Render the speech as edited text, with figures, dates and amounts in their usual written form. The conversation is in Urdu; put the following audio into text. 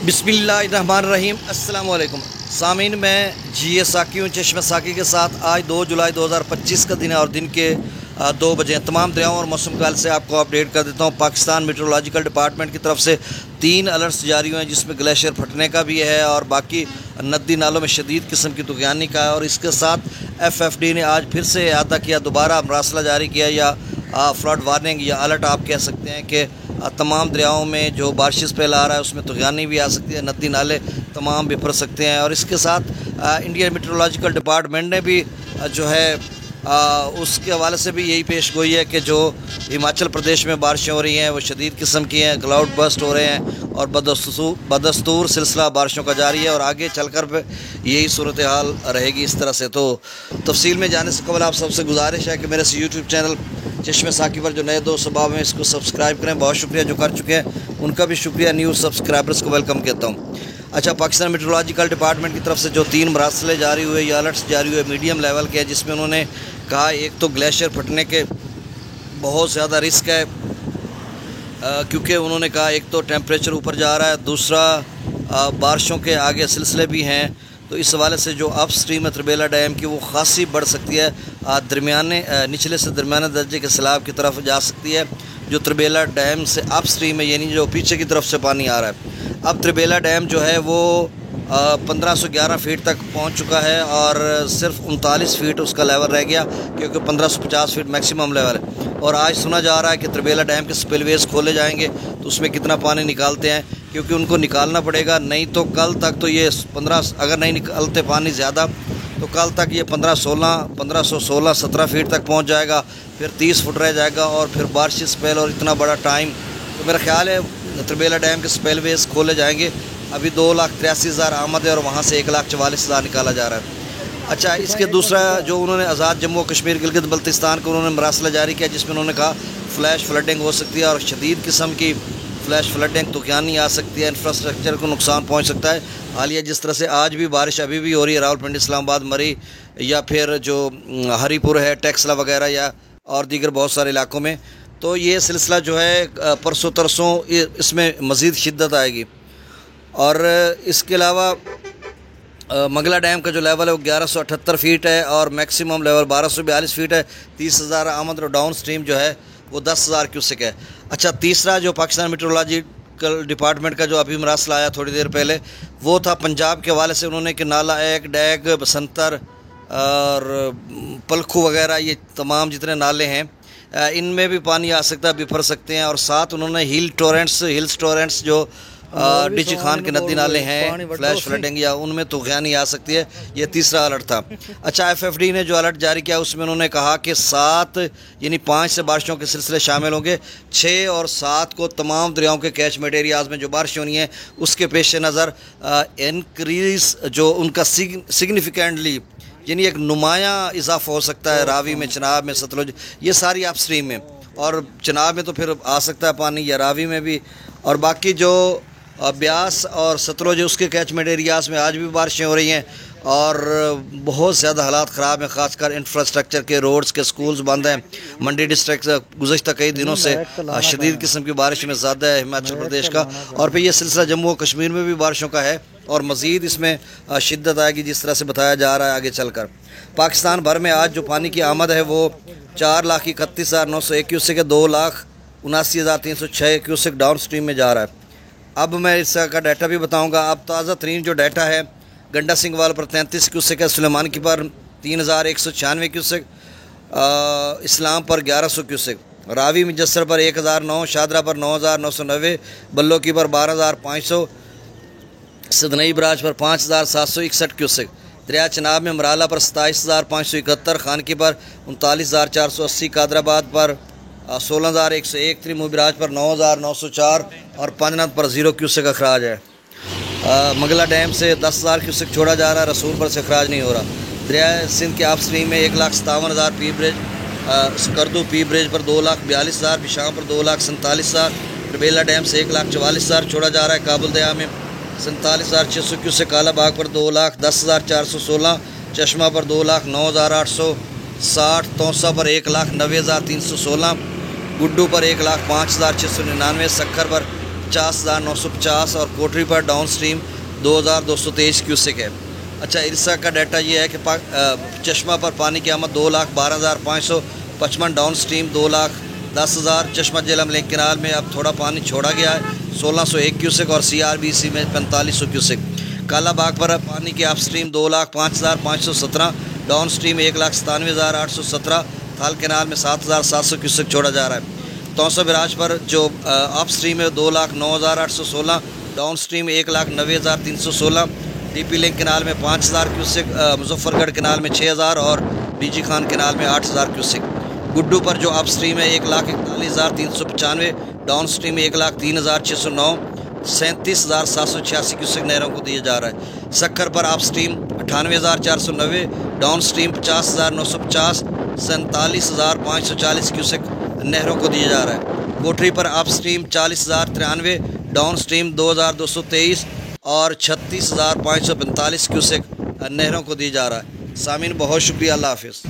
بسم اللہ الرحمن الرحیم۔ السلام علیکم سامعین، میں جی اے ساکی ہوں چشمہ ساکی کے ساتھ۔ آج 2 جولائی 2025 کا دن ہے اور دن کے 2 بجے تمام دریاؤں اور موسم کے حال سے آپ کو اپڈیٹ کر دیتا ہوں۔ پاکستان میٹرولوجیکل ڈپارٹمنٹ کی طرف سے 3 الرٹس جاری ہوئے ہیں، جس میں گلیشیئر پھٹنے کا بھی ہے اور باقی ندی نالوں میں شدید قسم کی طغیانی کا ہے۔ اور اس کے ساتھ ایف ایف ڈی نے آج پھر سے اعادہ کیا، دوبارہ مراسلہ جاری کیا یا فلڈ وارننگ یا الرٹ آپ کہہ سکتے ہیں کہ تمام دریاؤں میں جو بارشز پھیلا آ رہا ہے اس میں طغیانی بھی آ سکتی ہے، ندی نالے تمام بفر سکتے ہیں۔ اور اس کے ساتھ انڈین میٹرولوجیکل ڈپارٹمنٹ نے بھی جو ہے اس کے حوالے سے بھی یہی پیش گوئی ہے کہ جو ہماچل پردیش میں بارشیں ہو رہی ہیں وہ شدید قسم کی ہیں، کلاؤڈ برسٹ ہو رہے ہیں اور بدستور سلسلہ بارشوں کا جاری ہے اور آگے چل کر یہی صورتحال رہے گی اس طرح سے۔ تو تفصیل میں جانے سے قبل آپ سب سے گزارش ہے کہ میرے یوٹیوب چینل چشمہ ساکی پر جو نئے دوست احباب ہیں اس کو سبسکرائب کریں۔ بہت شکریہ جو کر چکے ہیں، ان کا بھی شکریہ، نیو سبسکرائبرز کو ویلکم کہتا ہوں۔ اچھا، پاکستان میٹرولوجیکل ڈپارٹمنٹ کی طرف سے جو 3 مراسلے جاری ہوئے یا الرٹس جاری ہوئے میڈیم لیول کے ہیں، جس میں انہوں نے کہا ایک تو گلیشیئر پھٹنے کے بہت زیادہ رسک ہے، کیونکہ انہوں نے کہا ایک تو ٹیمپریچر اوپر جا رہا ہے، دوسرا بارشوں کے آگے سلسلے بھی ہیں، تو اس حوالے سے جو اپ سٹریم ہے تربیلا ڈیم کی وہ خاصی بڑھ سکتی ہے، نچلے سے درمیانے درجے کے سیلاب کی طرف جا سکتی ہے جو تربیلا ڈیم سے اپ سٹریم ہے، یعنی جو پیچھے کی طرف سے پانی آ رہا ہے۔ اب تربیلا ڈیم جو ہے وہ 1511 فیٹ تک پہنچ چکا ہے اور صرف 39 فیٹ اس کا لیول رہ گیا، کیونکہ 1550 فیٹ میکسیمم لیول ہے۔ اور آج سنا جا رہا ہے کہ تربیلا ڈیم کے سپل ویز کھولے جائیں گے تو اس میں کتنا پانی نکالتے ہیں، کیونکہ ان کو نکالنا پڑے گا، نہیں تو کل تک تو یہ 15 اگر نہیں نکالتے پانی زیادہ تو کل تک یہ 1516 17 فیٹ تک پہنچ جائے گا، پھر 30 فٹ رہ جائے گا اور پھر بارشی سپیل اور اتنا بڑا ٹائم، تو میرا خیال ہے تربیلا ڈیم کے سپیل ویز کھولے جائیں گے۔ ابھی 2,83,000 آمد ہے اور وہاں سے 1,44,000 نکالا جا رہا ہے۔ اچھا، اس کے دوسرا جو انہوں نے آزاد جموں و کشمیر گلگت بلتستان کو انہوں نے مراسلہ جاری کیا، جس میں انہوں نے کہا فلیش فلڈنگ ہو سکتی ہے اور شدید قسم کی فلیش فلڈنگ طغیانی آ سکتی ہے، انفراسٹرکچر کو نقصان پہنچ سکتا ہے۔ حالیہ جس طرح سے آج بھی بارش ابھی بھی ہو رہی ہے راولپنڈی، اسلام آباد، مری یا پھر جو ہری پور ہے، ٹیکسلا وغیرہ یا اور دیگر بہت سارے علاقوں میں، تو یہ سلسلہ جو ہے پرسوں ترسوں اس میں مزید شدت آئے گی۔ اور اس کے علاوہ منگلا ڈیم کا جو لیول ہے وہ 1178 فیٹ ہے اور میکسیمم لیول 1242 فیٹ ہے، 30,000 آمد اور ڈاؤن سٹریم جو ہے وہ 10,000 کیوسک ہے۔ اچھا، تیسرا جو پاکستان میٹرولوجیکل ڈپارٹمنٹ کا جو ابھی مراسلہ آیا تھوڑی دیر پہلے، وہ تھا پنجاب کے حوالے سے۔ انہوں نے کہ نالا ایک، ڈیگ، بسنتر اور پلکھو وغیرہ یہ تمام جتنے نالے ہیں ان میں بھی پانی آ سکتا ہے، بفر سکتے ہیں، اور ساتھ انہوں نے ہلز ٹورنٹس جو ڈچ خان کے ندی نالے ہیں، فلیش فلڈنگ یا ان میں طغیانی آ سکتی ہے، یہ تیسرا الرٹ تھا۔ اچھا، ایف ایف ڈی نے جو الرٹ جاری کیا اس میں انہوں نے کہا کہ 7 یعنی 5 سے بارشوں کے سلسلے شامل ہوں گے، 6 اور 7 کو تمام دریاؤں کے کیچمنٹ ایریاز میں جو بارشیں ہونی ہیں اس کے پیش نظر انکریز جو ان کا سگنیفیکنٹلی یعنی ایک نمایاں اضافہ ہو سکتا ہے راوی میں، چناب میں، ستلج، یہ ساری اپ سٹریم میں، اور چناب میں تو پھر آ سکتا ہے پانی یا راوی میں بھی، اور باقی جو بیاس اور ستلج اس کے کیچمنٹ ایریاز میں آج بھی بارشیں ہو رہی ہیں اور بہت زیادہ حالات خراب ہیں، خاص کر انفراسٹرکچر کے، روڈز کے، سکولز بند ہیں۔ منڈی ڈسٹرکٹ گزشتہ کئی دنوں سے شدید قسم کی بارش میں زیادہ ہے ہماچل پردیش کا، اور پھر یہ سلسلہ جموں و کشمیر میں بھی بارشوں کا ہے اور مزید اس میں شدت آئے گی جس طرح سے بتایا جا رہا ہے آگے چل کر۔ پاکستان بھر میں آج جو پانی کی آمد ہے وہ 4,31,901 کیوسک ہے، 2,79,306 کیوسک ڈاؤن سٹریم میں جا رہا ہے۔ اب میں اس کا ڈیٹا بھی بتاؤں گا۔ اب تازہ ترین جو ڈیٹا ہے، گنڈا سنگھوال پر 33 کیوسک ہے، سلیمان کی پر 3,196 کیوسک، اسلام پر 1,100 کیوسک، راوی مجسر پر 1,009، شادرہ پر 9,990، بلو کی پر 12,500، سدنئی براج پر 5,761 کیوسک، دریا چناب میں مرالہ پر 27,571، خان کی پر 39,480، قادر آباد پر 16,101، تریمو براج پر 9,904 اور پانجنات پر 0 کیوسک اخراج ہے۔ منگلا ڈیم سے 10,000 کیوسک چھوڑا جا رہا ہے، رسول پر سے اخراج نہیں ہو رہا۔ دریا سندھ کے آپ سٹریم میں 1,57,000، پی برج سکردو پی برج پر 2,42,000، بشام پر 2,47,000، تربیلا ڈیم سے 1,44,000 چھوڑا جا رہا ہے، کابل دریا میں 47,600 کیوسک، کالا باغ پر 2,10,416، چشمہ پر 2,09,860، توسا پر 1,90,316، گڈو پر 1,05,699، سکھر پر 50,950 اور کوٹری پر ڈاؤن سٹریم 2,223 کیوسک ہے۔ اچھا، ارسا کا ڈیٹا یہ ہے کہ چشمہ پر پانی کی آمد 2,12,555، ڈاؤن سٹریم 2,10,000۔ چشمہ جہلم لنک کینال میں اب تھوڑا پانی چھوڑا گیا ہے 1,601 کیوسک، اور CRBC میں 4,500 کیوسک۔ کالا باغ پر پانی کی اپ سٹریم 2,05,517، ڈاؤن سٹریم 1,97,817، تھال کینال میں 7,700 کیوسک چھوڑا جا رہا ہے۔ توسا براج پر جو اپ سٹریم ہے 2,09,816، down stream 1,90,316، D P link canal میں 5,000 کیوسک، مظفر گڑھ کینال میں 6,000 اور ڈی جی خان کینال میں 8,000 کیوسک۔ گڈو پر جو اپ سٹریم ہے 1,41,395، ڈاؤن سٹریم 1,03,609، 37,786 کیوسک نہروں کو دیا جا رہا ہے۔ سکھر پر اپ سٹریم 98,490، ڈاؤن سٹریم 50,950، 47,540 کیوسک نہروں کو دیا جا رہا ہے۔ کوٹری پر اپ سٹریم 40,093، ڈاؤن سٹریم 2,223 اور 36,545 کیوسک نہروں کو دیا جا رہا ہے۔ سامعین، بہت شکریہ، اللہ حافظ۔